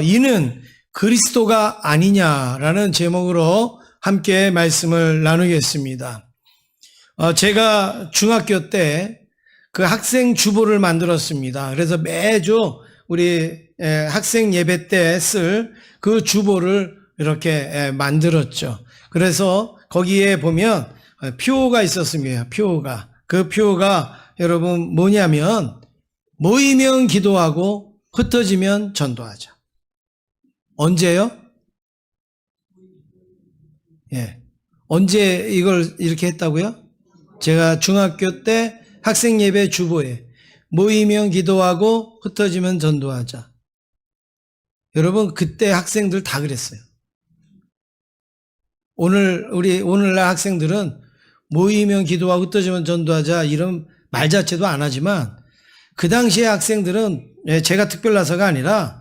이는 그리스도가 아니냐라는 제목으로 함께 말씀을 나누겠습니다. 제가 중학교 때 그 학생 주보를 만들었습니다. 그래서 매주 우리 학생 예배 때 쓸 그 주보를 이렇게 만들었죠. 그래서 거기에 보면 표가 있었습니다. 표가. 그 표가 여러분 뭐냐면 모이면 기도하고 흩어지면 전도하자. 언제요? 예. 언제 이걸 이렇게 했다고요? 제가 중학교 때 학생 예배 주보에 모이면 기도하고 흩어지면 전도하자. 여러분 그때 학생들 다 그랬어요. 오늘날 학생들은 모이면 기도하고 흩어지면 전도하자 이런 말 자체도 안 하지만 그 당시에 학생들은 제가 특별나서가 아니라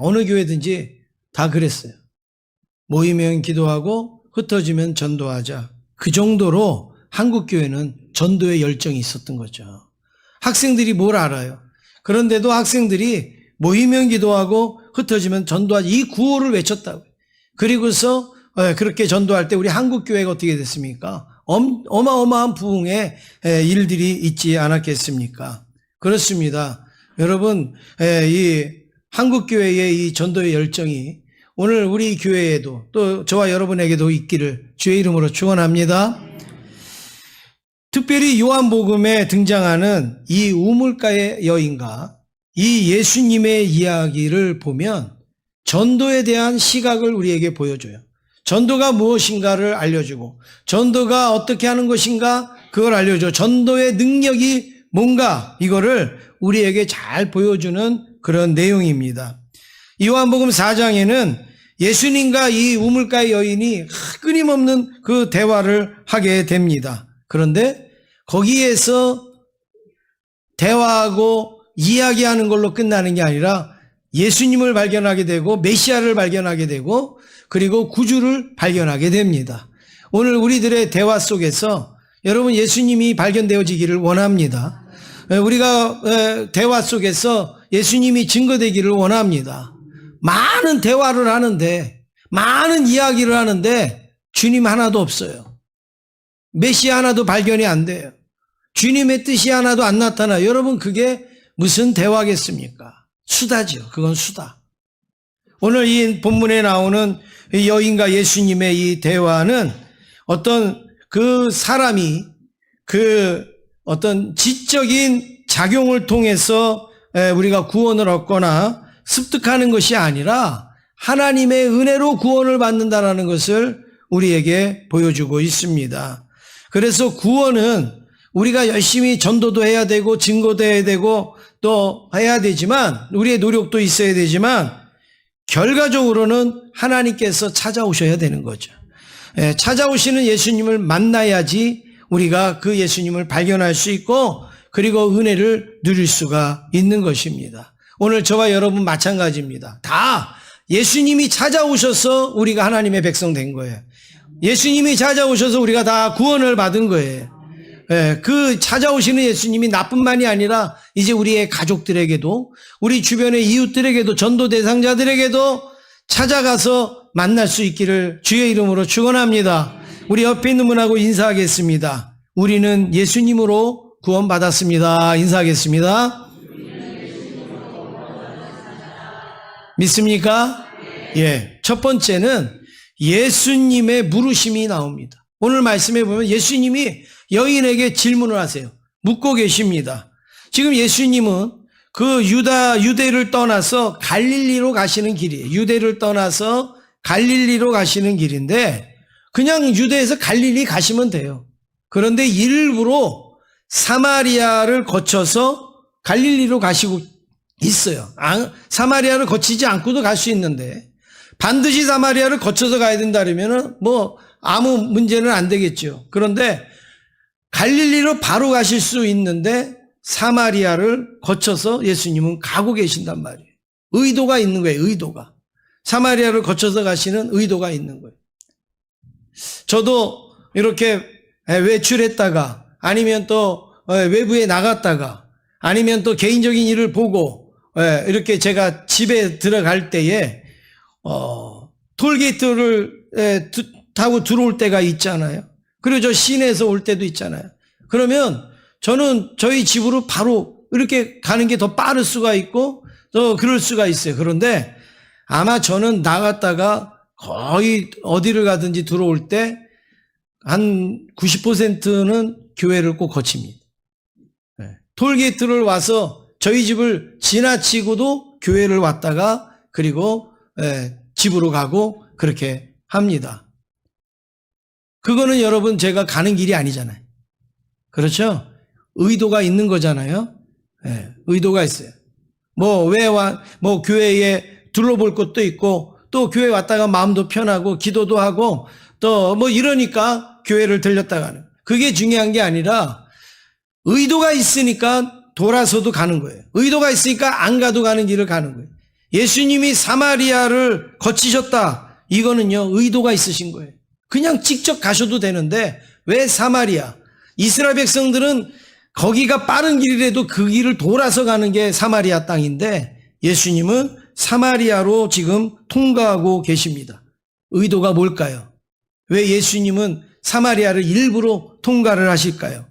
어느 교회든지 다 그랬어요. 모이면 기도하고 흩어지면 전도하자. 그 정도로 한국 교회는 전도의 열정이 있었던 거죠. 학생들이 뭘 알아요? 그런데도 학생들이 모이면 기도하고 흩어지면 전도하자 이 구호를 외쳤다고요. 그리고서 그렇게 전도할 때 우리 한국 교회가 어떻게 됐습니까? 어마어마한 부흥의 일들이 있지 않았겠습니까? 그렇습니다. 여러분 이 한국 교회의 이 전도의 열정이 오늘 우리 교회에도 또 저와 여러분에게도 있기를 주의 이름으로 축원합니다. 특별히 요한복음에 등장하는 이 우물가의 여인과 이 예수님의 이야기를 보면 전도에 대한 시각을 우리에게 보여줘요. 전도가 무엇인가를 알려주고 전도가 어떻게 하는 것인가 그걸 알려줘. 전도의 능력이 뭔가 이거를 우리에게 잘 보여주는 그런 내용입니다. 요한복음 4장에는 예수님과 이 우물가의 여인이 끊임없는 그 대화를 하게 됩니다. 그런데 거기에서 대화하고 이야기하는 걸로 끝나는 게 아니라 예수님을 발견하게 되고 메시아를 발견하게 되고 그리고 구주를 발견하게 됩니다. 오늘 우리들의 대화 속에서 여러분 예수님이 발견되어지기를 원합니다. 우리가 대화 속에서 예수님이 증거되기를 원합니다. 많은 대화를 하는데 많은 이야기를 하는데 주님 하나도 없어요. 메시아 하나도 발견이 안 돼요. 주님의 뜻이 하나도 안 나타나요. 여러분 그게 무슨 대화겠습니까? 수다죠. 그건 수다. 오늘 이 본문에 나오는 여인과 예수님의 이 대화는 어떤 그 사람이 그 어떤 지적인 작용을 통해서 우리가 구원을 얻거나 습득하는 것이 아니라 하나님의 은혜로 구원을 받는다라는 것을 우리에게 보여주고 있습니다. 그래서 구원은 우리가 열심히 전도도 해야 되고 증거도 해야 되고 또 해야 되지만 우리의 노력도 있어야 되지만 결과적으로는 하나님께서 찾아오셔야 되는 거죠. 찾아오시는 예수님을 만나야지 우리가 그 예수님을 발견할 수 있고 그리고 은혜를 누릴 수가 있는 것입니다. 오늘 저와 여러분 마찬가지입니다. 다 예수님이 찾아오셔서 우리가 하나님의 백성 된 거예요. 예수님이 찾아오셔서 우리가 다 구원을 받은 거예요. 그 찾아오시는 예수님이 나뿐만이 아니라 이제 우리의 가족들에게도 우리 주변의 이웃들에게도 전도 대상자들에게도 찾아가서 만날 수 있기를 주의 이름으로 축원합니다. 우리 옆에 있는 분하고 인사하겠습니다. 우리는 예수님으로 구원받았습니다. 인사하겠습니다. 믿습니까? 예. 첫 번째는 예수님의 물으심이 나옵니다. 오늘 말씀에 보면 예수님이 여인에게 질문을 하세요. 묻고 계십니다. 지금 예수님은 그 유대를 떠나서 갈릴리로 가시는 길이에요. 유대를 떠나서 갈릴리로 가시는 길인데 그냥 유대에서 갈릴리 가시면 돼요. 그런데 일부러 사마리아를 거쳐서 갈릴리로 가시고 있어요. 사마리아를 거치지 않고도 갈 수 있는데 반드시 사마리아를 거쳐서 가야 된다 그러면은 뭐 아무 문제는 안 되겠죠. 그런데 갈릴리로 바로 가실 수 있는데 사마리아를 거쳐서 예수님은 가고 계신단 말이에요. 의도가 있는 거예요. 의도가. 사마리아를 거쳐서 가시는 의도가 있는 거예요. 저도 이렇게 외출했다가 아니면 또 외부에 나갔다가 아니면 또 개인적인 일을 보고 이렇게 제가 집에 들어갈 때에 톨게이트를 타고 들어올 때가 있잖아요. 그리고 저 시내에서 올 때도 있잖아요. 그러면 저는 저희 집으로 바로 이렇게 가는 게 더 빠를 수가 있고 더 그럴 수가 있어요. 그런데 아마 저는 나갔다가 거의 어디를 가든지 들어올 때 한 90%는 교회를 꼭 거칩니다. 톨게이트를 와서 저희 집을 지나치고도 교회를 왔다가 그리고 집으로 가고 그렇게 합니다. 그거는 여러분 제가 가는 길이 아니잖아요. 그렇죠? 의도가 있는 거잖아요. 의도가 있어요. 뭐 교회에 둘러볼 것도 있고 또 교회 왔다가 마음도 편하고 기도도 하고 또 뭐 이러니까 교회를 들렸다 가는. 그게 중요한 게 아니라 의도가 있으니까 돌아서도 가는 거예요. 의도가 있으니까 안 가도 가는 길을 가는 거예요. 예수님이 사마리아를 거치셨다. 이거는요, 의도가 있으신 거예요. 그냥 직접 가셔도 되는데 왜 사마리아? 이스라엘 백성들은 거기가 빠른 길이라도 그 길을 돌아서 가는 게 사마리아 땅인데 예수님은 사마리아로 지금 통과하고 계십니다. 의도가 뭘까요? 왜 예수님은 사마리아를 일부러 통과를 하실까요?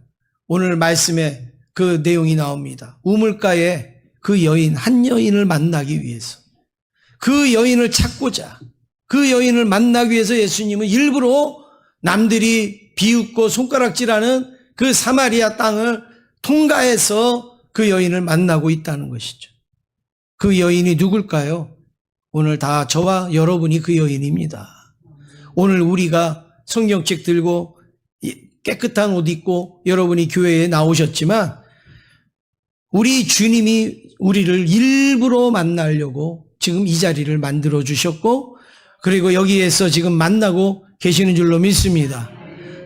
오늘 말씀에 그 내용이 나옵니다. 우물가에 그 여인, 한 여인을 만나기 위해서, 그 여인을 찾고자, 그 여인을 만나기 위해서 예수님은 일부러 남들이 비웃고 손가락질하는 그 사마리아 땅을 통과해서 그 여인을 만나고 있다는 것이죠. 그 여인이 누굴까요? 오늘 다 저와 여러분이 그 여인입니다. 오늘 우리가 성경책 들고 깨끗한 옷 입고 여러분이 교회에 나오셨지만 우리 주님이 우리를 일부러 만나려고 지금 이 자리를 만들어 주셨고 그리고 여기에서 지금 만나고 계시는 줄로 믿습니다.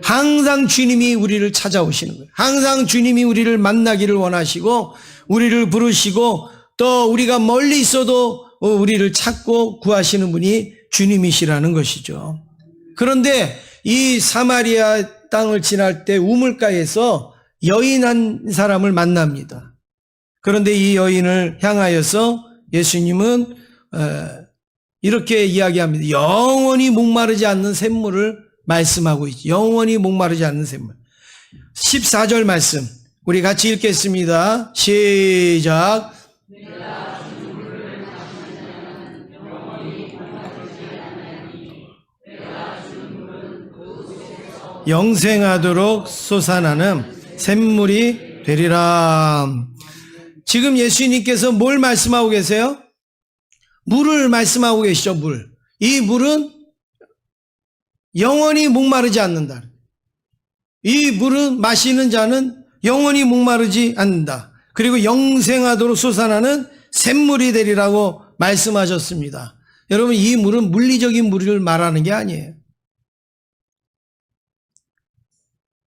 항상 주님이 우리를 찾아오시는 거예요. 항상 주님이 우리를 만나기를 원하시고 우리를 부르시고 또 우리가 멀리 있어도 우리를 찾고 구하시는 분이 주님이시라는 것이죠. 그런데 이 사마리아 땅을 지날 때 우물가에서 여인 한 사람을 만납니다. 그런데 이 여인을 향하여서 예수님은 이렇게 이야기합니다. 영원히 목마르지 않는 샘물을 말씀하고 있죠. 영원히 목마르지 않는 샘물. 14절 말씀 우리 같이 읽겠습니다. 시작. 영생하도록 솟아나는 샘물이 되리라. 지금 예수님께서 뭘 말씀하고 계세요? 물을 말씀하고 계시죠. 물. 이 물은 영원히 목마르지 않는다. 이 물은 마시는 자는 영원히 목마르지 않는다. 그리고 영생하도록 솟아나는 샘물이 되리라고 말씀하셨습니다. 여러분 이 물은 물리적인 물을 말하는 게 아니에요.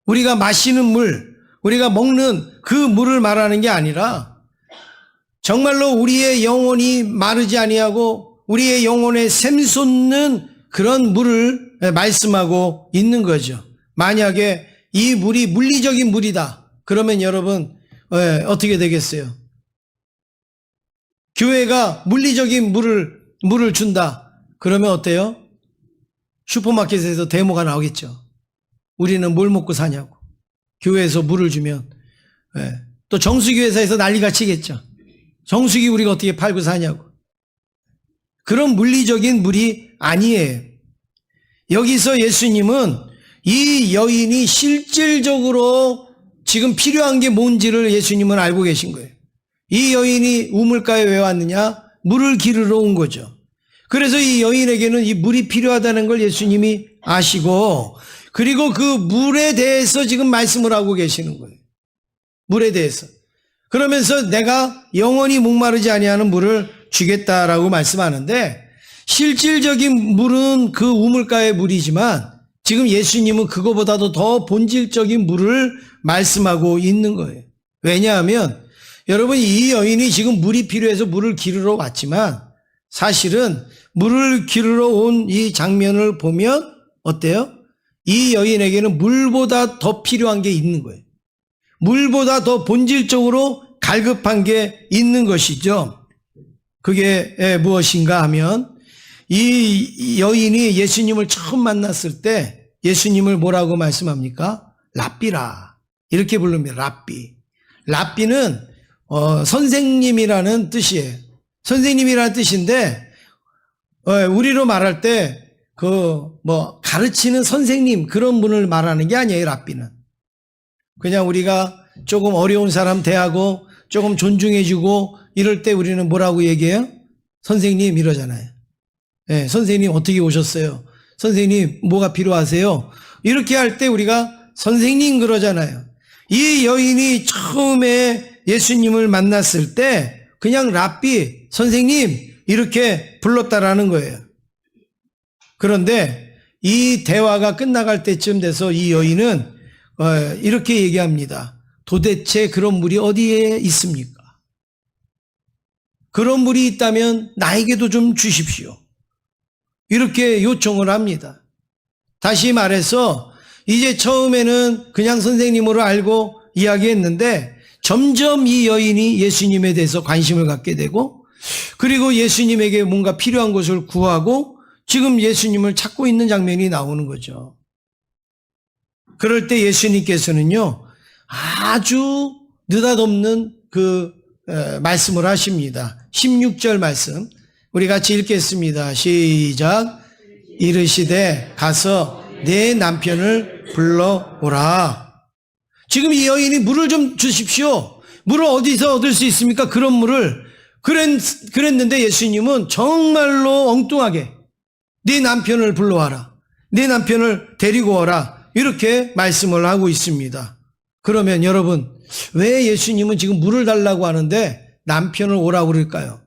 우리가 마시는 물, 우리가 먹는 그 물을 말하는 게 아니라 정말로 우리의 영혼이 마르지 아니하고 우리의 영혼에 샘솟는 그런 물을 말씀하고 있는 거죠. 만약에 이 물이 물리적인 물이다. 그러면 여러분 어떻게 되겠어요? 교회가 물리적인 물을 준다. 그러면 어때요? 슈퍼마켓에서 데모가 나오겠죠. 우리는 뭘 먹고 사냐고. 교회에서 물을 주면 또 정수기 회사에서 난리가 치겠죠. 정수기 우리가 어떻게 팔고 사냐고. 그런 물리적인 물이 아니에요. 여기서 예수님은 이 여인이 실질적으로 지금 필요한 게 뭔지를 예수님은 알고 계신 거예요. 이 여인이 우물가에 왜 왔느냐? 물을 기르러 온 거죠. 그래서 이 여인에게는 이 물이 필요하다는 걸 예수님이 아시고 그리고 그 물에 대해서 지금 말씀을 하고 계시는 거예요. 물에 대해서. 그러면서 내가 영원히 목마르지 아니하는 물을 주겠다라고 말씀하는데 실질적인 물은 그 우물가의 물이지만 지금 예수님은 그거보다도 더 본질적인 물을 말씀하고 있는 거예요. 왜냐하면 여러분 이 여인이 지금 물이 필요해서 물을 기르러 왔지만 사실은 물을 기르러 온 이 장면을 보면 어때요? 이 여인에게는 물보다 더 필요한 게 있는 거예요. 물보다 더 본질적으로 갈급한 게 있는 것이죠. 그게 무엇인가 하면 이 여인이 예수님을 처음 만났을 때 예수님을 뭐라고 말씀합니까? 랍비라. 이렇게 부릅니다. 랍비. 랍비는 선생님이라는 뜻이에요. 선생님이라는 뜻인데 우리로 말할 때 가르치는 선생님 그런 분을 말하는 게 아니에요. 랍비는. 그냥 우리가 조금 어려운 사람 대하고 조금 존중해주고 이럴 때 우리는 뭐라고 얘기해요? 선생님 이러잖아요. 네, 선생님 어떻게 오셨어요? 선생님 뭐가 필요하세요? 이렇게 할 때 우리가 선생님 그러잖아요. 이 여인이 처음에 예수님을 만났을 때 그냥 랍비, 선생님 이렇게 불렀다라는 거예요. 그런데 이 대화가 끝나갈 때쯤 돼서 이 여인은 이렇게 얘기합니다. 도대체 그런 물이 어디에 있습니까? 그런 물이 있다면 나에게도 좀 주십시오. 이렇게 요청을 합니다. 다시 말해서 이제 처음에는 그냥 선생님으로 알고 이야기했는데 점점 이 여인이 예수님에 대해서 관심을 갖게 되고 그리고 예수님에게 뭔가 필요한 것을 구하고 지금 예수님을 찾고 있는 장면이 나오는 거죠. 그럴 때 예수님께서는요 아주 느닷없는 말씀을 하십니다. 16절 말씀 우리 같이 읽겠습니다. 시작. 이르시되 가서 내 남편을 불러오라. 지금 이 여인이 물을 좀 주십시오. 물을 어디서 얻을 수 있습니까? 그런 물을. 그랬는데 예수님은 정말로 엉뚱하게 네 남편을 불러와라. 네 남편을 데리고 오라. 이렇게 말씀을 하고 있습니다. 그러면 여러분 왜 예수님은 지금 물을 달라고 하는데 남편을 오라고 그럴까요?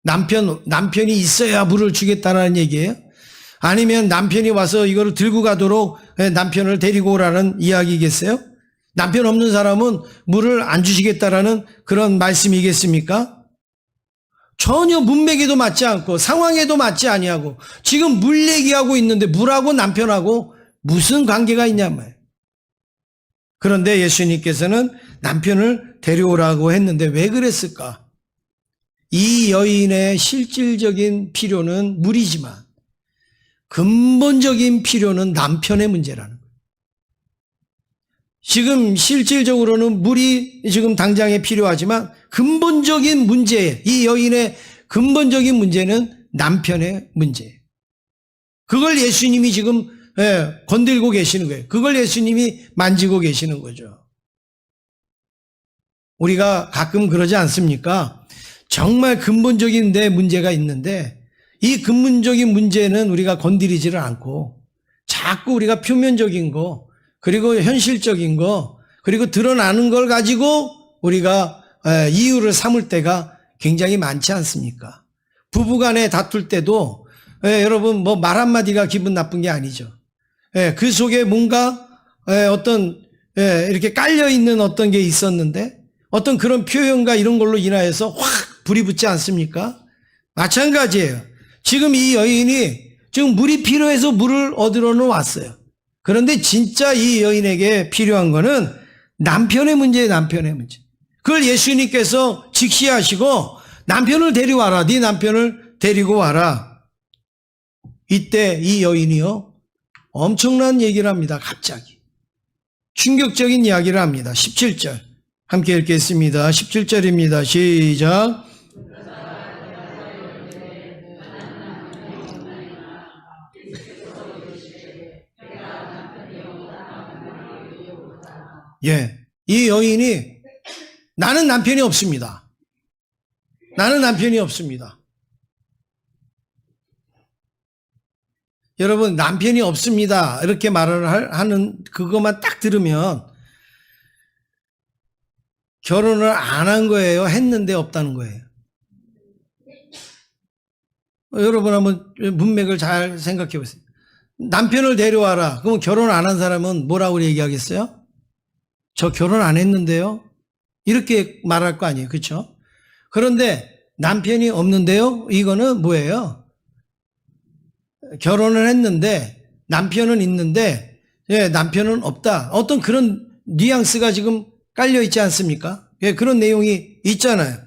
남편이 있어야 물을 주겠다는 얘기예요? 아니면 남편이 와서 이거를 들고 가도록 남편을 데리고 오라는 이야기겠어요? 남편 없는 사람은 물을 안 주시겠다라는 그런 말씀이겠습니까? 전혀 문맥에도 맞지 않고 상황에도 맞지 아니하고 지금 물 얘기하고 있는데 물하고 남편하고 무슨 관계가 있냐 말이에요. 그런데 예수님께서는 남편을 데려오라고 했는데 왜 그랬을까? 이 여인의 실질적인 필요는 물이지만 근본적인 필요는 남편의 문제라는 거예요. 지금 실질적으로는 물이 지금 당장에 필요하지만 근본적인 문제, 이 여인의 근본적인 문제는 남편의 문제예요. 그걸 예수님이 지금 건들고 계시는 거예요. 그걸 예수님이 만지고 계시는 거죠. 우리가 가끔 그러지 않습니까? 정말 근본적인 내 문제가 있는데 이 근본적인 문제는 우리가 건드리지를 않고 자꾸 우리가 표면적인 거 그리고 현실적인 거 그리고 드러나는 걸 가지고 우리가 이유를 삼을 때가 굉장히 많지 않습니까? 부부간에 다툴 때도 여러분 뭐 말 한마디가 기분 나쁜 게 아니죠. 그 속에 뭔가 어떤 이렇게 깔려있는 어떤 게 있었는데 어떤 그런 표현과 이런 걸로 인하여서 확 불이 붙지 않습니까? 마찬가지예요. 지금 이 여인이 지금 물이 필요해서 물을 얻으러는 왔어요. 그런데 진짜 이 여인에게 필요한 거는 남편의 문제예요. 남편의 문제. 그걸 예수님께서 직시하시고 남편을 데려와라. 네 남편을 데리고 와라. 이때 이 여인이요 엄청난 얘기를 합니다. 갑자기 충격적인 이야기를 합니다. 17절 함께 읽겠습니다. 17절입니다. 시작. 이 여인이 나는 남편이 없습니다. 나는 남편이 없습니다. 여러분 남편이 없습니다. 이렇게 말을 하는 그것만 딱 들으면 결혼을 안 한 거예요? 했는데 없다는 거예요? 여러분 한번 문맥을 잘 생각해 보세요. 남편을 데려와라. 그럼 결혼 안 한 사람은 뭐라고 얘기하겠어요? 저 결혼 안 했는데요? 이렇게 말할 거 아니에요. 그렇죠? 그런데 남편이 없는데요? 이거는 뭐예요? 결혼을 했는데 남편은 있는데 남편은 없다. 어떤 그런 뉘앙스가 지금 깔려 있지 않습니까? 그런 내용이 있잖아요.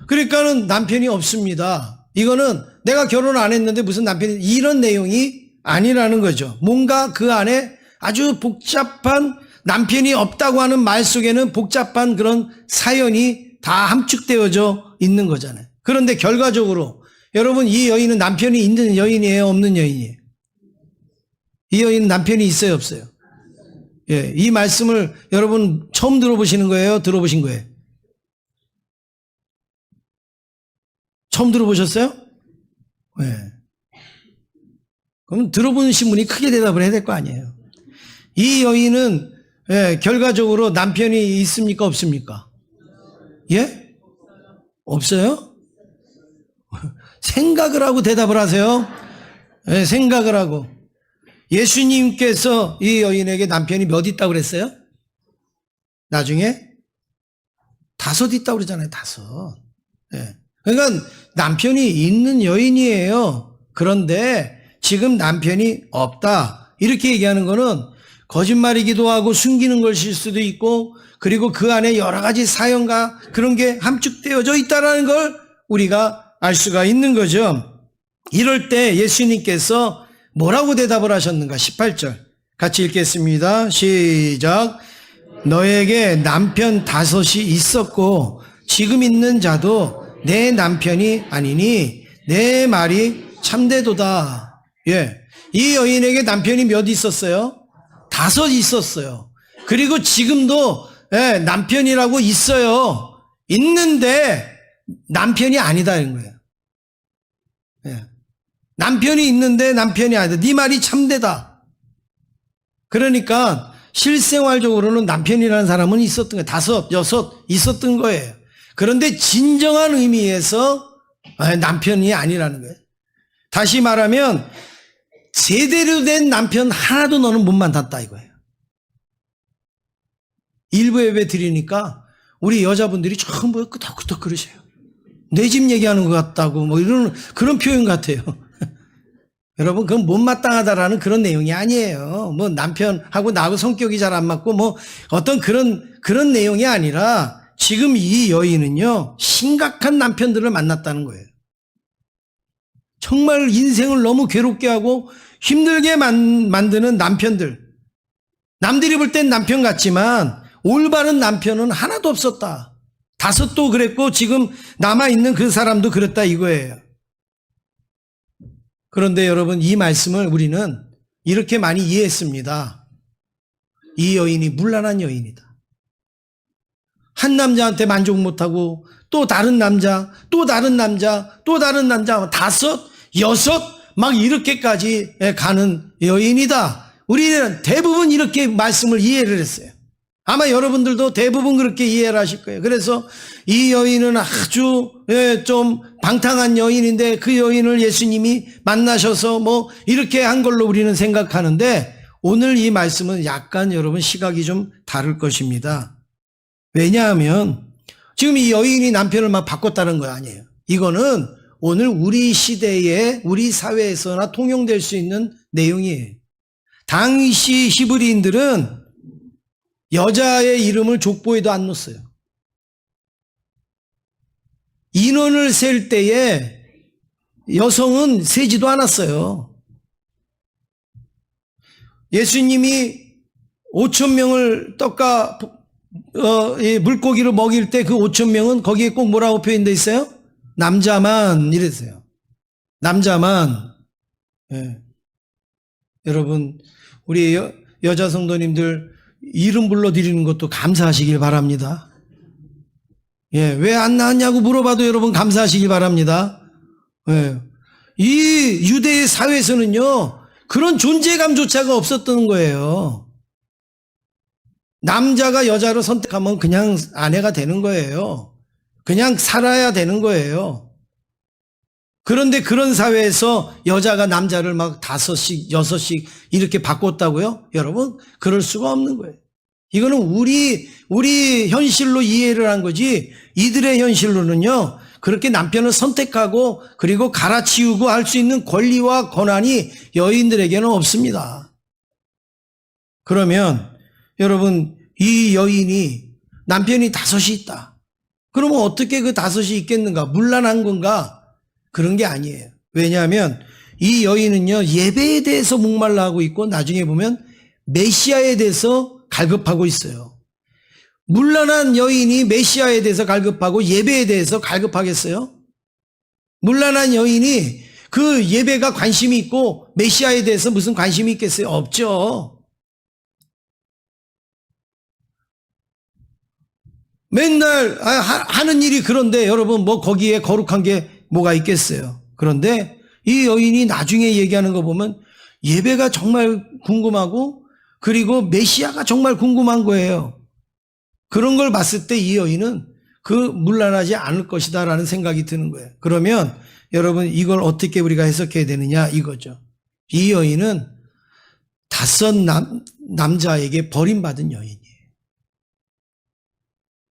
그러니까는 남편이 없습니다. 이거는 내가 결혼 안 했는데 무슨 남편이, 이런 내용이 아니라는 거죠. 뭔가 그 안에 아주 복잡한, 남편이 없다고 하는 말 속에는 복잡한 그런 사연이 다 함축되어져 있는 거잖아요. 그런데 결과적으로 여러분, 이 여인은 남편이 있는 여인이에요, 없는 여인이에요? 이 여인은 남편이 있어요, 없어요? 예, 이 말씀을 여러분 처음 들어보시는 거예요? 들어보신 거예요? 처음 들어보셨어요? 예. 그럼 들어보신 분이 크게 대답을 해야 될 거 아니에요. 이 여인은 결과적으로 남편이 있습니까, 없습니까? 예? 없어요? 생각을 하고 대답을 하세요. 예, 생각을 하고. 예수님께서 이 여인에게 남편이 몇 있다고 그랬어요? 나중에 5 있다고 그러잖아요. 5. 예. 그러니까 남편이 있는 여인이에요. 그런데 지금 남편이 없다, 이렇게 얘기하는 거는 거짓말이기도 하고 숨기는 것일 수도 있고, 그리고 그 안에 여러 가지 사연과 그런 게 함축되어져 있다는 걸 우리가 알 수가 있는 거죠. 이럴 때 예수님께서 뭐라고 대답을 하셨는가? 18절 같이 읽겠습니다. 시작. 너에게 남편 5이 있었고 지금 있는 자도 내 남편이 아니니 내 말이 참되도다. 예, 이 여인에게 남편이 몇 있었어요? 5 있었어요. 그리고 지금도 남편이라고 있어요. 있는데 남편이 아니다, 이런 거예요. 예. 남편이 있는데 남편이 아니다. 네 말이 참되다. 그러니까 실생활적으로는 남편이라는 사람은 있었던 거예요. 5, 6 있었던 거예요. 그런데 진정한 의미에서 남편이 아니라는 거예요. 다시 말하면 제대로 된 남편 하나도 너는 못 만났다, 이거예요. 일부 예배 드리니까 우리 여자분들이 전부 끄덕끄덕 그러셔요. 내 집 얘기하는 것 같다고, 뭐 이런 그런 표현 같아요. 여러분, 그건 못마땅하다라는 그런 내용이 아니에요. 뭐 남편하고 나하고 성격이 잘 안 맞고 뭐 어떤 그런 내용이 아니라, 지금 이 여인은요, 심각한 남편들을 만났다는 거예요. 정말 인생을 너무 괴롭게 하고 힘들게 만드는 남편들. 남들이 볼 땐 남편 같지만 올바른 남편은 하나도 없었다. 5도 그랬고 지금 남아있는 그 사람도 그랬다, 이거예요. 그런데 여러분, 이 말씀을 우리는 이렇게 많이 이해했습니다. 이 여인이 문란한 여인이다. 한 남자한테 만족 못하고 또 다른 남자, 또 다른 남자, 또 다른 남자, 5, 6 막 이렇게까지 가는 여인이다. 우리는 대부분 이렇게 말씀을 이해를 했어요. 아마 여러분들도 대부분 그렇게 이해를 하실 거예요. 그래서 이 여인은 아주 좀 방탕한 여인인데 그 여인을 예수님이 만나셔서 뭐 이렇게 한 걸로 우리는 생각하는데, 오늘 이 말씀은 약간 여러분 시각이 좀 다를 것입니다. 왜냐하면 지금 이 여인이 남편을 막 바꿨다는 거 아니에요. 이거는 오늘 우리 시대에 우리 사회에서나 통용될 수 있는 내용이에요. 당시 히브리인들은 여자의 이름을 족보에도 안 넣었어요. 인원을 셀 때에 여성은 세지도 않았어요. 예수님이 5,000명을 떡과 물고기를 먹일 때 그 5,000명은 거기에 꼭 뭐라고 표현되어 있어요? 남자만, 이랬어요. 남자만. 예. 여러분, 우리 여자 성도님들 이름 불러드리는 것도 감사하시길 바랍니다. 예, 왜 안 나왔냐고 물어봐도 여러분 감사하시길 바랍니다. 예. 이 유대의 사회에서는요, 그런 존재감조차가 없었던 거예요. 남자가 여자를 선택하면 그냥 아내가 되는 거예요. 그냥 살아야 되는 거예요. 그런데 그런 사회에서 여자가 남자를 막 5씩, 6씩 이렇게 바꿨다고요? 여러분, 그럴 수가 없는 거예요. 이거는 우리 현실로 이해를 한 거지, 이들의 현실로는요, 그렇게 남편을 선택하고 그리고 갈아치우고 할 수 있는 권리와 권한이 여인들에게는 없습니다. 그러면 여러분, 이 여인이 남편이 5이 있다. 그러면 어떻게 그 5이 있겠는가? 문란한 건가? 그런 게 아니에요. 왜냐하면 이 여인은요, 예배에 대해서 목말라 하고 있고 나중에 보면 메시아에 대해서 갈급하고 있어요. 문란한 여인이 메시아에 대해서 갈급하고 예배에 대해서 갈급하겠어요? 문란한 여인이 그 예배가 관심이 있고 메시아에 대해서 무슨 관심이 있겠어요? 없죠. 맨날 하는 일이 그런데 여러분 뭐 거기에 거룩한 게 뭐가 있겠어요? 그런데 이 여인이 나중에 얘기하는 거 보면 예배가 정말 궁금하고 그리고 메시아가 정말 궁금한 거예요. 그런 걸 봤을 때 이 여인은 그 문란하지 않을 것이다 라는 생각이 드는 거예요. 그러면 여러분 이걸 어떻게 우리가 해석해야 되느냐 이거죠. 이 여인은 5 남자에게 버림받은 여인이에요.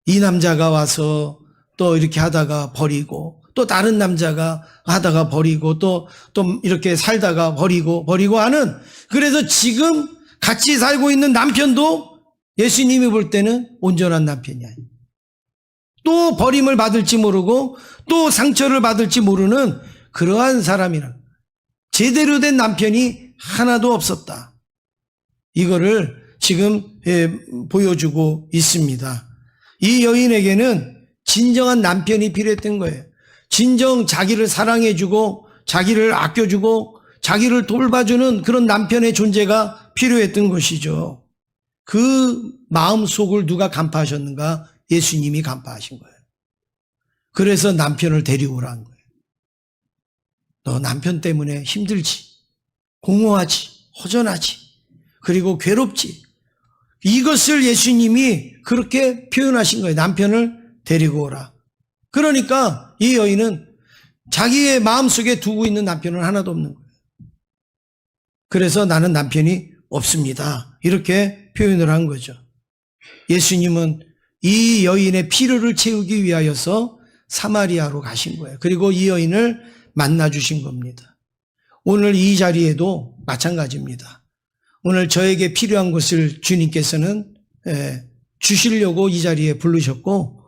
이 남자가 와서 또 이렇게 하다가 버리고 또 다른 남자가 하다가 버리고 또 이렇게 살다가 버리고 하는, 그래서 지금 같이 살고 있는 남편도 예수님이 볼 때는 온전한 남편이 아니에요. 또 버림을 받을지 모르고 또 상처를 받을지 모르는 그러한 사람이란, 제대로 된 남편이 하나도 없었다. 이거를 지금 보여주고 있습니다. 이 여인에게는 진정한 남편이 필요했던 거예요. 진정 자기를 사랑해주고 자기를 아껴주고 자기를 돌봐주는 그런 남편의 존재가 필요했던 것이죠. 그 마음속을 누가 간파하셨는가? 예수님이 간파하신 거예요. 그래서 남편을 데리고 오라는 거예요. 너 남편 때문에 힘들지, 공허하지, 허전하지, 그리고 괴롭지. 이것을 예수님이 그렇게 표현하신 거예요. 남편을 데리고 오라. 그러니까 이 여인은 자기의 마음속에 두고 있는 남편은 하나도 없는 거예요. 그래서 나는 남편이 없습니다. 이렇게 표현을 한 거죠. 예수님은 이 여인의 필요를 채우기 위하여서 사마리아로 가신 거예요. 그리고 이 여인을 만나 주신 겁니다. 오늘 이 자리에도 마찬가지입니다. 오늘 저에게 필요한 것을 주님께서는 주시려고 이 자리에 부르셨고,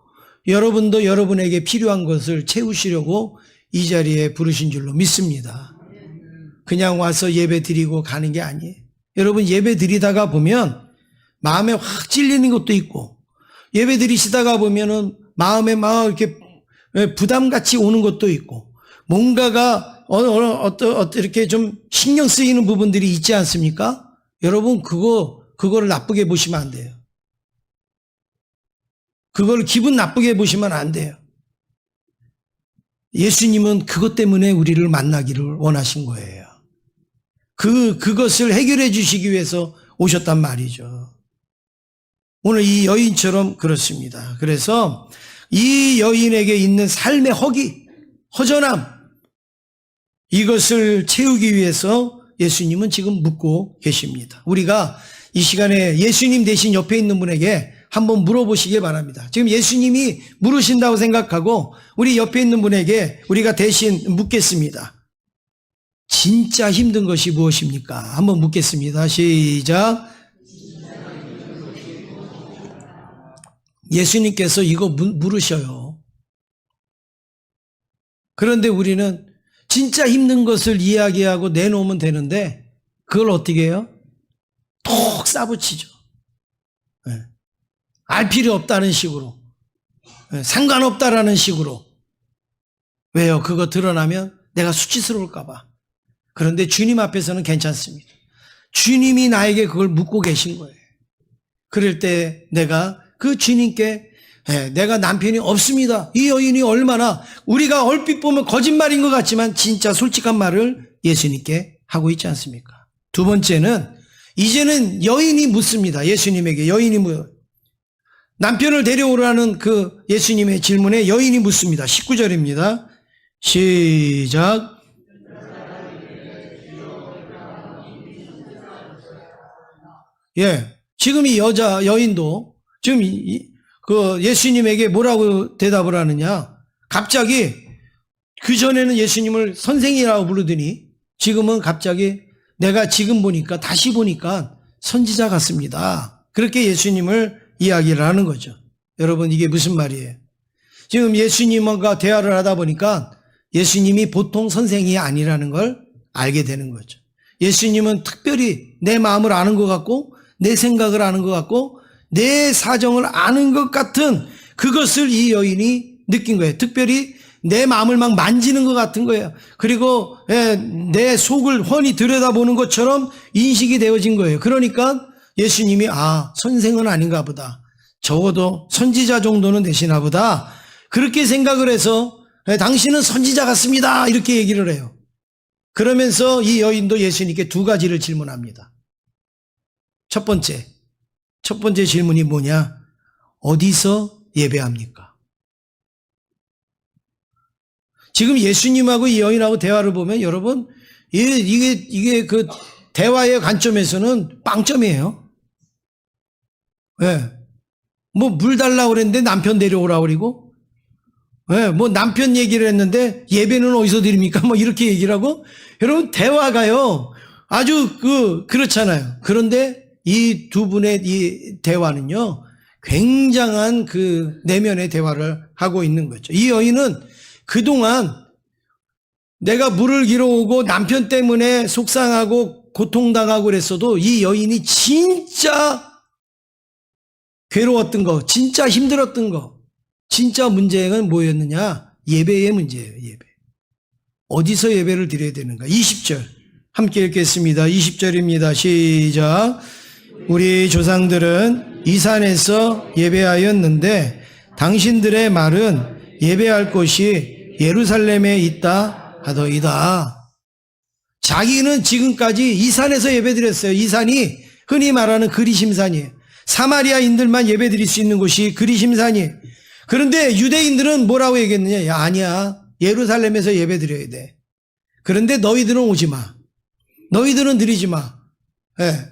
여러분도 여러분에게 필요한 것을 채우시려고 이 자리에 부르신 줄로 믿습니다. 그냥 와서 예배 드리고 가는 게 아니에요. 여러분 예배 드리다가 보면 마음에 확 찔리는 것도 있고, 예배 드리시다가 보면은 마음에 막 이렇게 부담같이 오는 것도 있고, 뭔가가 이렇게 좀 신경 쓰이는 부분들이 있지 않습니까? 여러분 그거를 나쁘게 보시면 안 돼요. 그걸 기분 나쁘게 보시면 안 돼요. 예수님은 그것 때문에 우리를 만나기를 원하신 거예요. 그것을 해결해 주시기 위해서 오셨단 말이죠. 오늘 이 여인처럼 그렇습니다. 그래서 이 여인에게 있는 삶의 허전함, 이것을 채우기 위해서 예수님은 지금 묻고 계십니다. 우리가 이 시간에 예수님 대신 옆에 있는 분에게 한번 물어보시길 바랍니다. 지금 예수님이 물으신다고 생각하고 우리 옆에 있는 분에게 우리가 대신 묻겠습니다. 진짜 힘든 것이 무엇입니까? 한번 묻겠습니다. 시작. 예수님께서 이거 물으셔요. 그런데 우리는 진짜 힘든 것을 이야기하고 내놓으면 되는데 그걸 어떻게 해요? 톡 싸붙이죠. 네. 알 필요 없다는 식으로, 네. 상관없다라는 식으로. 왜요? 그거 드러나면 내가 수치스러울까 봐. 그런데 주님 앞에서는 괜찮습니다. 주님이 나에게 그걸 묻고 계신 거예요. 그럴 때 내가 그 주님께 내가 남편이 없습니다. 이 여인이 얼마나, 우리가 얼핏 보면 거짓말인 것 같지만 진짜 솔직한 말을 예수님께 하고 있지 않습니까? 두 번째는 이제는 여인이 묻습니다. 예수님에게 여인이 묻어요. 남편을 데려오라는 그 예수님의 질문에 여인이 묻습니다. 19절입니다. 시작. 지금 이 여인도 지금 그 예수님에게 뭐라고 대답을 하느냐? 갑자기 그전에는 예수님을 선생이라고 부르더니 지금은 갑자기 내가 지금 보니까, 다시 보니까 선지자 같습니다. 그렇게 예수님을 이야기를 하는 거죠. 여러분 이게 무슨 말이에요? 지금 예수님과 대화를 하다 보니까 예수님이 보통 선생이 아니라는 걸 알게 되는 거죠. 예수님은 특별히 내 마음을 아는 것 같고 내 생각을 아는 것 같고 내 사정을 아는 것 같은 그것을 이 여인이 느낀 거예요. 특별히 내 마음을 막 만지는 것 같은 거예요. 그리고 내 속을 훤히 들여다보는 것처럼 인식이 되어진 거예요. 그러니까 예수님이 선생은 아닌가 보다. 적어도 선지자 정도는 되시나 보다. 그렇게 생각을 해서 당신은 선지자 같습니다. 이렇게 얘기를 해요. 그러면서 이 여인도 예수님께 두 가지를 질문합니다. 첫 번째 질문이 뭐냐? 어디서 예배합니까? 지금 예수님하고 이 여인하고 대화를 보면 여러분, 이게 그 대화의 관점에서는 빵점이에요. 예. 뭐 물 달라고 그랬는데 남편 데려오라고 그러고, 예. 뭐 남편 얘기를 했는데 예배는 어디서 드립니까? 뭐 이렇게 얘기를 하고, 여러분 대화가요. 아주 그렇잖아요. 그런데 이 두 분의 이 대화는요. 굉장한 그 내면의 대화를 하고 있는 거죠. 이 여인은 그동안 내가 물을 길어오고 남편 때문에 속상하고 고통당하고 그랬어도 이 여인이 진짜 괴로웠던 거, 진짜 힘들었던 거, 진짜 문제는 뭐였느냐? 예배의 문제예요. 예배. 어디서 예배를 드려야 되는가? 20절 함께 읽겠습니다. 20절입니다. 시작. 우리 조상들은 이 산에서 예배하였는데 당신들의 말은 예배할 곳이 예루살렘에 있다 하더이다. 자기는 지금까지 이 산에서 예배드렸어요. 이 산이 흔히 말하는 그리심산이에요. 사마리아인들만 예배드릴 수 있는 곳이 그리심산이에요. 그런데 유대인들은 뭐라고 얘기했느냐? 야, 아니야. 예루살렘에서 예배드려야 돼. 그런데 너희들은 오지 마. 너희들은 드리지 마.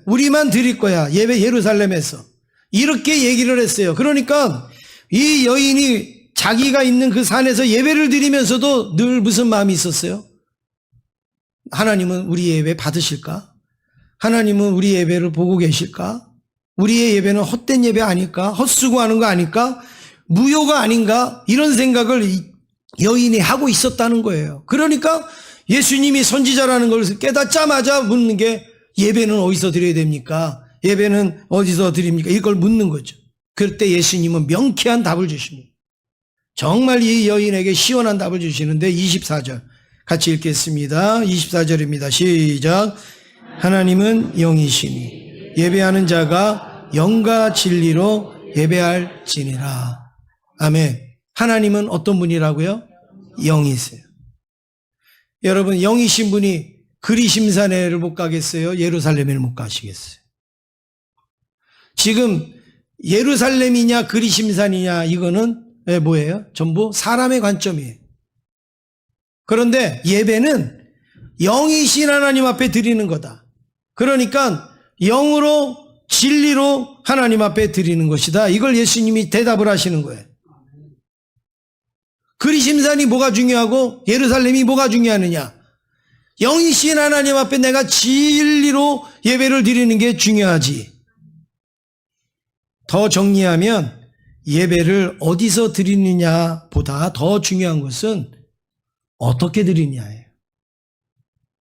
우리만 드릴 거야. 예배 예루살렘에서. 이렇게 얘기를 했어요. 그러니까 이 여인이 자기가 있는 그 산에서 예배를 드리면서도 늘 무슨 마음이 있었어요? 하나님은 우리 예배 받으실까? 하나님은 우리 예배를 보고 계실까? 우리의 예배는 헛된 예배 아닐까? 헛수고하는 거 아닐까? 무효가 아닌가? 이런 생각을 여인이 하고 있었다는 거예요. 그러니까 예수님이 선지자라는 걸 깨닫자마자 묻는 게 예배는 어디서 드려야 됩니까? 예배는 어디서 드립니까? 이걸 묻는 거죠. 그럴 때 예수님은 명쾌한 답을 주십니다. 정말 이 여인에게 시원한 답을 주시는데 24절 같이 읽겠습니다. 24절입니다. 시작. 하나님은 영이시니 예배하는 자가 영과 진리로 예배할지니라. 아멘. 하나님은 어떤 분이라고요? 영이세요. 여러분 영이신 분이 그리심산에를 못 가겠어요? 예루살렘에를 못 가시겠어요? 지금 예루살렘이냐 그리심산이냐 이거는 뭐예요? 전부 사람의 관점이에요. 그런데 예배는 영이신 하나님 앞에 드리는 거다. 그러니까 영으로 진리로 하나님 앞에 드리는 것이다. 이걸 예수님이 대답을 하시는 거예요. 그리심산이 뭐가 중요하고 예루살렘이 뭐가 중요하느냐? 영이신 하나님 앞에 내가 진리로 예배를 드리는 게 중요하지. 더 정리하면 예배를 어디서 드리느냐 보다 더 중요한 것은 어떻게 드리느냐예요.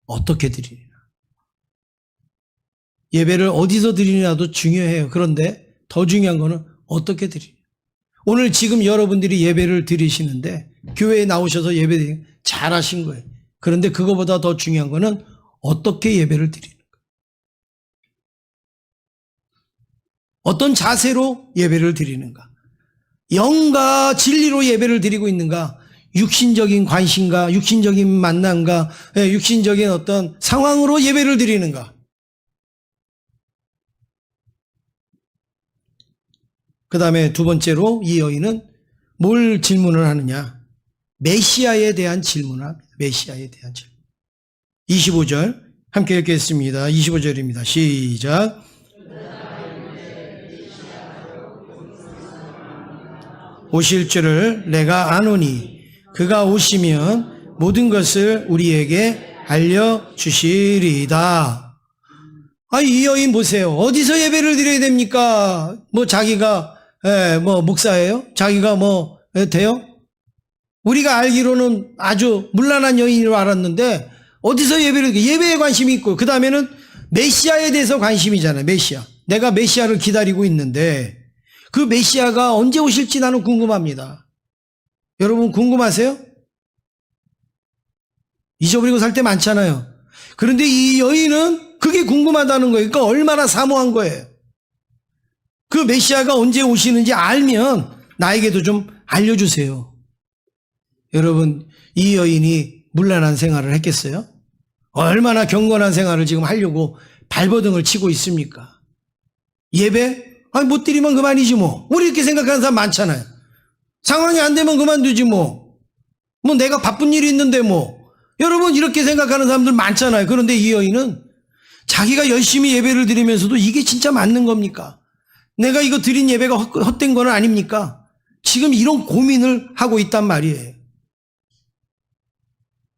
어떻게 드리느냐. 예배를 어디서 드리느냐도 중요해요. 그런데 더 중요한 거는 어떻게 드리느냐. 오늘 지금 여러분들이 예배를 드리시는데 교회에 나오셔서 예배 드리는 잘하신 거예요. 그런데 그거보다 더 중요한 거는 어떻게 예배를 드리는 거예요. 어떤 자세로 예배를 드리는가. 영과 진리로 예배를 드리고 있는가. 육신적인 관심과 육신적인 만남과 육신적인 어떤 상황으로 예배를 드리는가. 그 다음에 두 번째로 이 여인은 뭘 질문을 하느냐. 메시아에 대한 질문을 합니다. 메시아에 대한 질문. 25절 함께 읽겠습니다. 25절입니다. 시작. 오실 줄을 내가 아노니 그가 오시면 모든 것을 우리에게 알려주시리이다. 이 여인 보세요. 어디서 예배를 드려야 됩니까? 뭐 자기가 뭐 목사예요? 자기가 뭐 돼요? 우리가 알기로는 아주 문란한 여인으로 알았는데 어디서 예배에 관심이 있고 그 다음에는 메시아에 대해서 관심이잖아요. 메시아. 내가 메시아를 기다리고 있는데 그 메시아가 언제 오실지 나는 궁금합니다. 여러분 궁금하세요? 잊어버리고 살 때 많잖아요. 그런데 이 여인은 그게 궁금하다는 거예요. 그러니까 얼마나 사모한 거예요. 그 메시아가 언제 오시는지 알면 나에게도 좀 알려주세요. 여러분, 이 여인이 문란한 생활을 했겠어요? 얼마나 경건한 생활을 지금 하려고 발버둥을 치고 있습니까? 예배? 아니, 못 드리면 그만이지 뭐. 우리 이렇게 생각하는 사람 많잖아요. 상황이 안 되면 그만두지 뭐. 뭐 내가 바쁜 일이 있는데 뭐. 여러분 이렇게 생각하는 사람들 많잖아요. 그런데 이 여인은 자기가 열심히 예배를 드리면서도 이게 진짜 맞는 겁니까? 내가 이거 드린 예배가 헛된 건 아닙니까? 지금 이런 고민을 하고 있단 말이에요.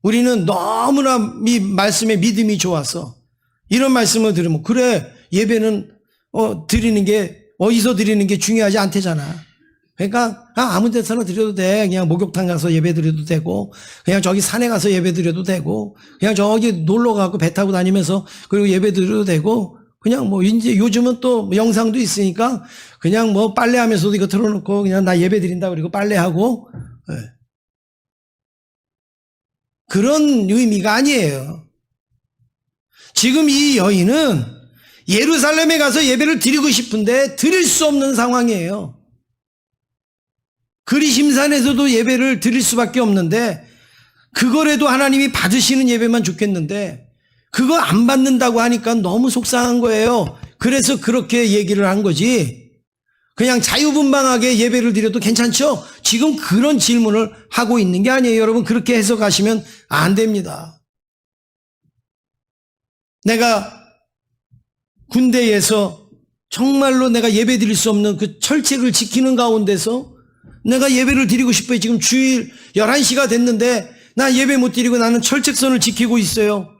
우리는 너무나 이 말씀에 믿음이 좋아서 이런 말씀을 들으면 그래 예배는 드리는 게 어디서 드리는 게 중요하지 않대잖아. 그러니까 아무 데서나 드려도 돼. 그냥 목욕탕 가서 예배 드려도 되고 그냥 저기 산에 가서 예배 드려도 되고 그냥 저기 놀러 가고 배 타고 다니면서 그리고 예배 드려도 되고 그냥 뭐 이제 요즘은 또 영상도 있으니까 그냥 뭐 빨래하면서도 이거 틀어놓고 그냥 나 예배 드린다 그리고 빨래하고 그런 의미가 아니에요. 지금 이 여인은 예루살렘에 가서 예배를 드리고 싶은데 드릴 수 없는 상황이에요. 그리심산에서도 예배를 드릴 수밖에 없는데 그거라도 하나님이 받으시는 예배만 좋겠는데 그거 안 받는다고 하니까 너무 속상한 거예요. 그래서 그렇게 얘기를 한 거지. 그냥 자유분방하게 예배를 드려도 괜찮죠? 지금 그런 질문을 하고 있는 게 아니에요. 여러분 그렇게 해석하시면 안 됩니다. 내가 군대에서 정말로 내가 예배 드릴 수 없는 그 철책을 지키는 가운데서 내가 예배를 드리고 싶어요. 지금 주일 11시가 됐는데 나 예배 못 드리고 나는 철책선을 지키고 있어요.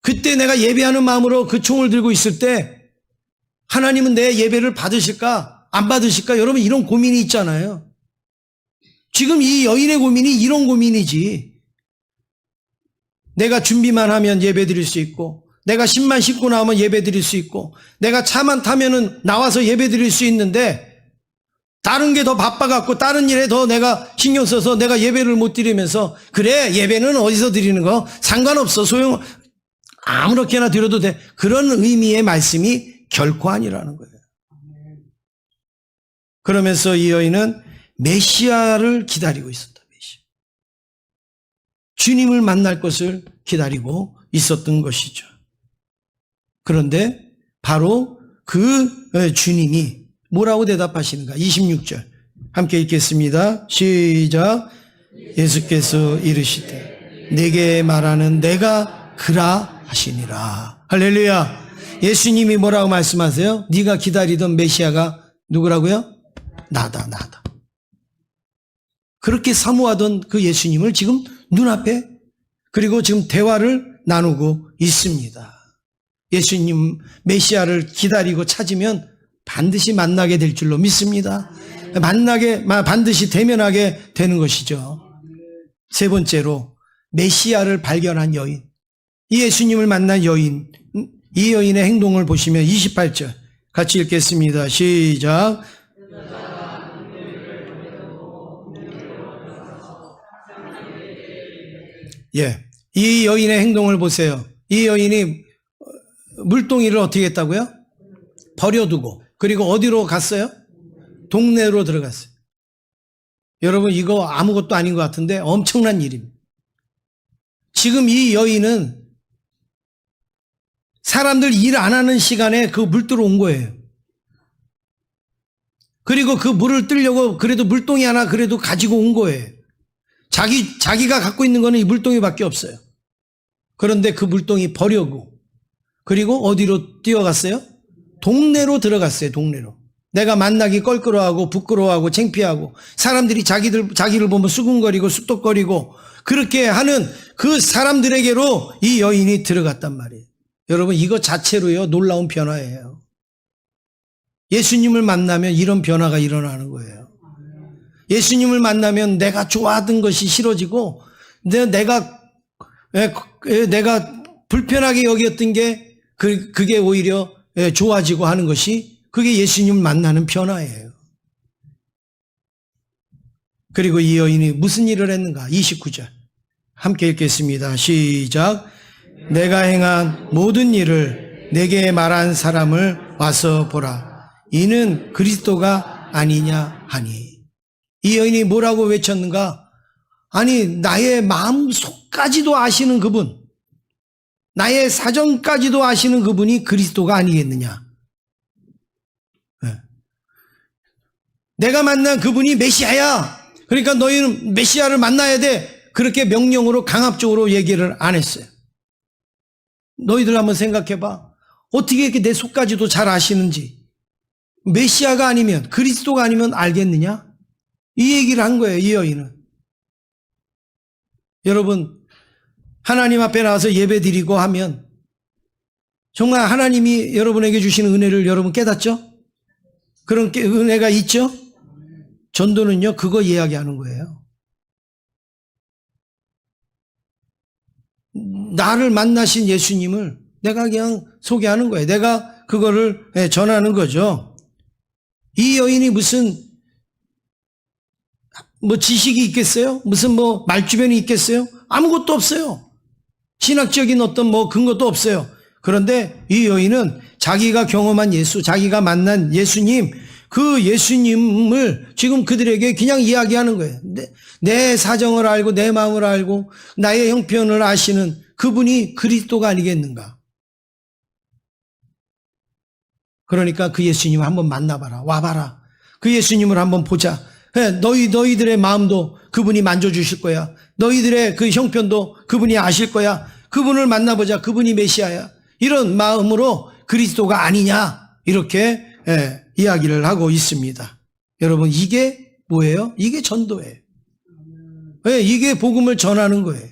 그때 내가 예배하는 마음으로 그 총을 들고 있을 때 하나님은 내 예배를 받으실까 안 받으실까? 여러분 이런 고민이 있잖아요. 지금 이 여인의 고민이 이런 고민이지. 내가 준비만 하면 예배 드릴 수 있고 내가 신만 신고 나오면 예배 드릴 수 있고 내가 차만 타면은 나와서 예배 드릴 수 있는데 다른 게 더 바빠갖고 다른 일에 더 내가 신경 써서 내가 예배를 못 드리면서 그래 예배는 어디서 드리는 거 상관없어 소용 아무렇게나 드려도 돼 그런 의미의 말씀이 결코 아니라는 거예요. 그러면서 이 여인은 메시아를 기다리고 있었다. 메시아. 주님을 만날 것을 기다리고 있었던 것이죠. 그런데 바로 그 주님이 뭐라고 대답하시는가? 26절 함께 읽겠습니다. 시작. 예수께서 이르시되 내게 말하는 내가 그라 하시니라. 할렐루야. 예수님이 뭐라고 말씀하세요? 네가 기다리던 메시아가 누구라고요? 나다. 그렇게 사모하던 그 예수님을 지금 눈앞에 그리고 지금 대화를 나누고 있습니다. 예수님 메시아를 기다리고 찾으면 반드시 만나게 될 줄로 믿습니다. 반드시 대면하게 되는 것이죠. 세 번째로 메시아를 발견한 여인, 이 예수님을 만난 여인, 이 여인의 행동을 보시면 28절 같이 읽겠습니다. 시작. 이 여인의 행동을 보세요. 이 여인이 물동이를 어떻게 했다고요? 버려두고 그리고 어디로 갔어요? 동네로 들어갔어요. 여러분 이거 아무것도 아닌 것 같은데 엄청난 일입니다. 지금 이 여인은 사람들 일 안 하는 시간에 그 물들어 온 거예요. 그리고 그 물을 뜨려고 그래도 물동이 하나 그래도 가지고 온 거예요. 자기가 갖고 있는 거는 이 물동이밖에 없어요. 그런데 그 물동이 버려고 그리고 어디로 뛰어갔어요? 동네로 들어갔어요. 동네로. 내가 만나기 껄끄러워하고 부끄러워하고 창피하고 사람들이 자기를 보면 수군거리고 쑥덕거리고 그렇게 하는 그 사람들에게로 이 여인이 들어갔단 말이에요. 여러분 이거 자체로요 놀라운 변화예요. 예수님을 만나면 이런 변화가 일어나는 거예요. 예수님을 만나면 내가 좋아하던 것이 싫어지고 내가 불편하게 여겼던 게 그게 오히려 좋아지고 하는 것이 그게 예수님을 만나는 변화예요. 그리고 이 여인이 무슨 일을 했는가? 29절 함께 읽겠습니다. 시작. 내가 행한 모든 일을 내게 말한 사람을 와서 보라. 이는 그리스도가 아니냐 하니. 이 여인이 뭐라고 외쳤는가? 아니, 나의 마음 속까지도 아시는 그분, 나의 사정까지도 아시는 그분이 그리스도가 아니겠느냐. 내가 만난 그분이 메시아야. 그러니까 너희는 메시아를 만나야 돼. 그렇게 명령으로 강압적으로 얘기를 안 했어요. 너희들 한번 생각해봐. 어떻게 이렇게 내 속까지도 잘 아시는지. 메시아가 아니면, 그리스도가 아니면 알겠느냐? 이 얘기를 한 거예요, 이 여인은. 여러분, 하나님 앞에 나와서 예배 드리고 하면 정말 하나님이 여러분에게 주시는 은혜를 여러분 깨닫죠? 그런 은혜가 있죠? 전도는요, 그거 이야기하는 거예요. 나를 만나신 예수님을 내가 그냥 소개하는 거예요. 내가 그거를 전하는 거죠. 이 여인이 무슨 지식이 있겠어요? 무슨 말주변이 있겠어요? 아무것도 없어요. 신학적인 어떤 근거도 없어요. 그런데 이 여인은 자기가 경험한 예수, 자기가 만난 예수님, 그 예수님을 지금 그들에게 그냥 이야기하는 거예요. 내 사정을 알고 내 마음을 알고 나의 형편을 아시는 그분이 그리스도가 아니겠는가. 그러니까 그 예수님을 한번 만나봐라. 와봐라. 그 예수님을 한번 보자. 너희들의 마음도 그분이 만져주실 거야. 너희들의 그 형편도 그분이 아실 거야. 그분을 만나보자. 그분이 메시아야. 이런 마음으로 그리스도가 아니냐. 이렇게 이야기를 하고 있습니다. 여러분, 이게 뭐예요? 이게 전도예요. 이게 복음을 전하는 거예요.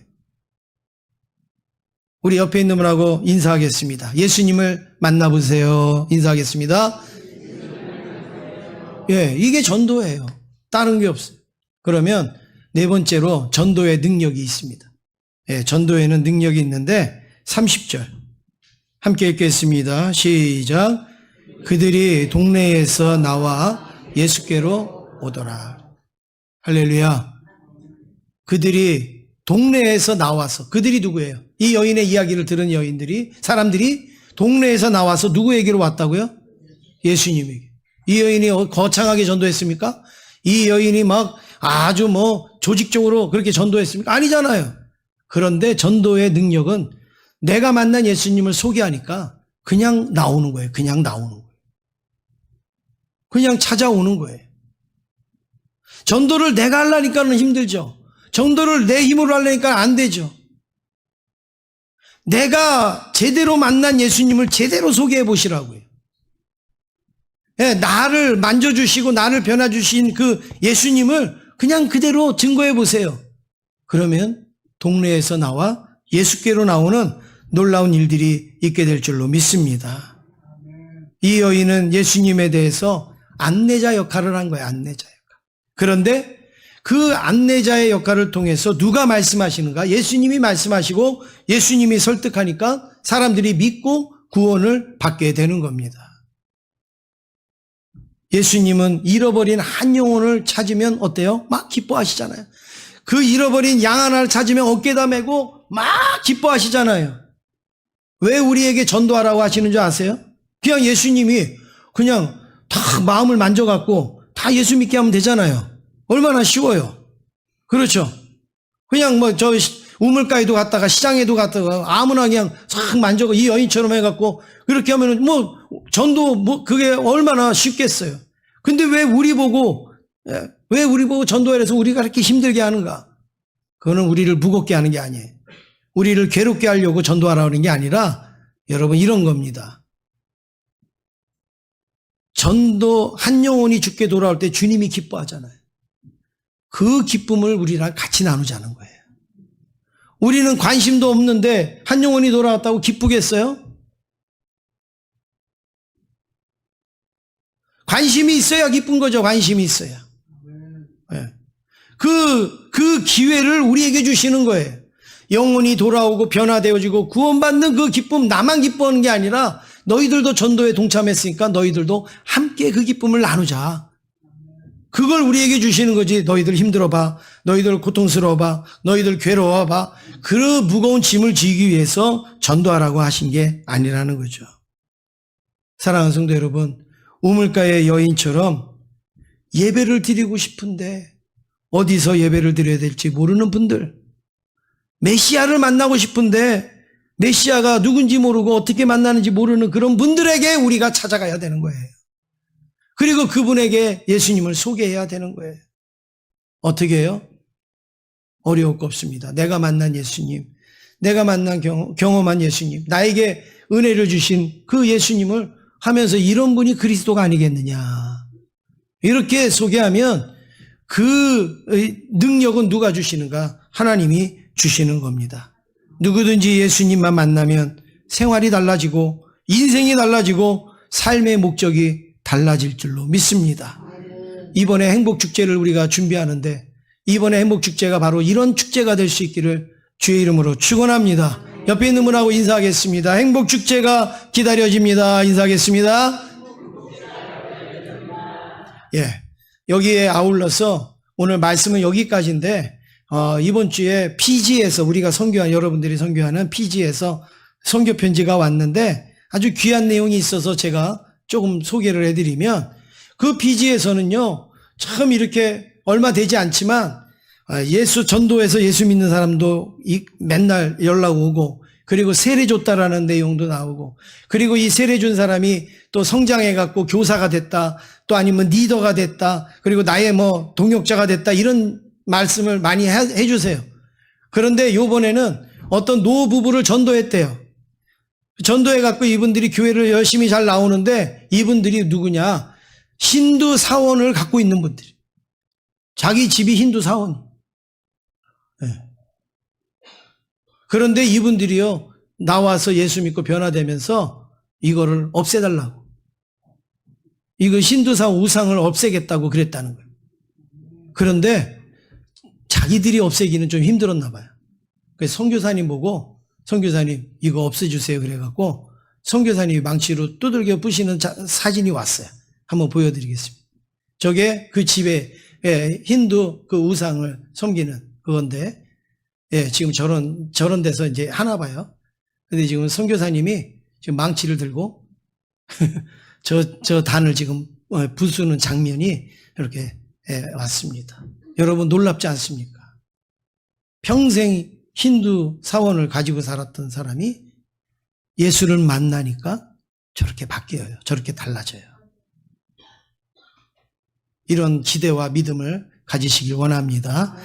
우리 옆에 있는 분하고 인사하겠습니다. 예수님을 만나보세요. 인사하겠습니다. 이게 전도예요. 다른 게 없어요. 그러면 네 번째로 전도의 능력이 있습니다. 전도에는 능력이 있는데 30절 함께 읽겠습니다. 시작. 그들이 동네에서 나와 예수께로 오더라. 할렐루야. 그들이 동네에서 나와서, 그들이 누구예요? 이 여인의 이야기를 들은 사람들이 동네에서 나와서 누구에게로 왔다고요? 예수님에게. 이 여인이 거창하게 전도했습니까? 이 여인이 아주 조직적으로 그렇게 전도했습니까? 아니잖아요. 그런데 전도의 능력은 내가 만난 예수님을 소개하니까 그냥 나오는 거예요. 그냥 나오는 거예요. 그냥 찾아오는 거예요. 전도를 내가 하려니까는 힘들죠. 전도를 내 힘으로 하려니까 안 되죠. 내가 제대로 만난 예수님을 제대로 소개해 보시라고요. 나를 만져주시고 나를 변화주신 그 예수님을 그냥 그대로 증거해 보세요. 그러면 동네에서 나와 예수께로 나오는 놀라운 일들이 있게 될 줄로 믿습니다. 이 여인은 예수님에 대해서 안내자 역할을 한 거예요. 안내자 역할. 그런데 그 안내자의 역할을 통해서 누가 말씀하시는가? 예수님이 말씀하시고 예수님이 설득하니까 사람들이 믿고 구원을 받게 되는 겁니다. 예수님은 잃어버린 한 영혼을 찾으면 어때요? 막 기뻐하시잖아요. 그 잃어버린 양 하나를 찾으면 어깨에다 메고 막 기뻐하시잖아요. 왜 우리에게 전도하라고 하시는 줄 아세요? 그냥 예수님이 그냥 다 마음을 만져갖고 다 예수 믿게 하면 되잖아요. 얼마나 쉬워요. 그렇죠. 그냥 우물가에도 갔다가 시장에도 갔다가 아무나 그냥 싹 만져고 이 여인처럼 해갖고 그렇게 하면은 전도 그게 얼마나 쉽겠어요. 근데 왜 우리 보고 전도해서 우리가 그렇게 힘들게 하는가? 그거는 우리를 무겁게 하는 게 아니에요. 우리를 괴롭게 하려고 전도하라는 게 아니라 여러분 이런 겁니다. 전도 한 영혼이 죽게 돌아올 때 주님이 기뻐하잖아요. 그 기쁨을 우리랑 같이 나누자는 거예요. 우리는 관심도 없는데 한 영혼이 돌아왔다고 기쁘겠어요? 관심이 있어야 기쁜 거죠. 관심이 있어야. 네. 그 기회를 우리에게 주시는 거예요. 영혼이 돌아오고 변화되어지고 구원받는 그 기쁨, 나만 기뻐하는 게 아니라 너희들도 전도에 동참했으니까 너희들도 함께 그 기쁨을 나누자. 그걸 우리에게 주시는 거지. 너희들 힘들어봐. 너희들 고통스러워봐. 너희들 괴로워봐. 그 무거운 짐을 지기 위해서 전도하라고 하신 게 아니라는 거죠. 사랑하는 성도 여러분, 우물가의 여인처럼 예배를 드리고 싶은데 어디서 예배를 드려야 될지 모르는 분들, 메시아를 만나고 싶은데 메시아가 누군지 모르고 어떻게 만나는지 모르는 그런 분들에게 우리가 찾아가야 되는 거예요. 그리고 그분에게 예수님을 소개해야 되는 거예요. 어떻게 해요? 어려울 거 없습니다. 내가 만난 예수님, 내가 만난 경험한 예수님, 나에게 은혜를 주신 그 예수님을 하면서 이런 분이 그리스도가 아니겠느냐. 이렇게 소개하면 그 능력은 누가 주시는가? 하나님이 주시는 겁니다. 누구든지 예수님만 만나면 생활이 달라지고 인생이 달라지고 삶의 목적이 달라질 줄로 믿습니다. 이번에 행복축제를 우리가 준비하는데 이번에 행복축제가 바로 이런 축제가 될 수 있기를 주의 이름으로 축원합니다. 옆에 있는 분하고 인사하겠습니다. 행복축제가 기다려집니다. 인사하겠습니다. 예, 여기에 아울러서 오늘 말씀은 여기까지인데 이번 주에 피지에서 우리가 여러분들이 선교하는 피지에서 선교 편지가 왔는데 아주 귀한 내용이 있어서 제가 조금 소개를 해드리면 그 피지에서는요 참 이렇게 얼마 되지 않지만 전도에서 예수 믿는 사람도 맨날 연락 오고 그리고 세례 줬다라는 내용도 나오고 그리고 이 세례 준 사람이 또 성장해갖고 교사가 됐다 또 아니면 리더가 됐다 그리고 나의 동역자가 됐다 이런 말씀을 많이 해주세요. 그런데 요번에는 어떤 노부부를 전도했대요. 전도해갖고 이분들이 교회를 열심히 잘 나오는데 이분들이 누구냐? 힌두 사원을 갖고 있는 분들이. 자기 집이 힌두 사원. 네. 그런데 이분들이요 나와서 예수 믿고 변화되면서 이거를 없애달라고. 이거 힌두 사원 우상을 없애겠다고 그랬다는 거예요. 그런데 자기들이 없애기는 좀 힘들었나 봐요. 그래서 선교사님 보고 선교사님 이거 없애주세요 그래갖고 선교사님이 망치로 두들겨 부시는 사진이 왔어요. 한번 보여드리겠습니다. 저게 그 집에 힌두 그 우상을 섬기는 그건데 지금 저런 데서 이제 하나 봐요. 근데 지금 선교사님이 지금 망치를 들고 저 단을 지금 부수는 장면이 이렇게 왔습니다. 여러분 놀랍지 않습니까? 평생 힌두 사원을 가지고 살았던 사람이 예수를 만나니까 저렇게 바뀌어요. 저렇게 달라져요. 이런 기대와 믿음을 가지시길 원합니다.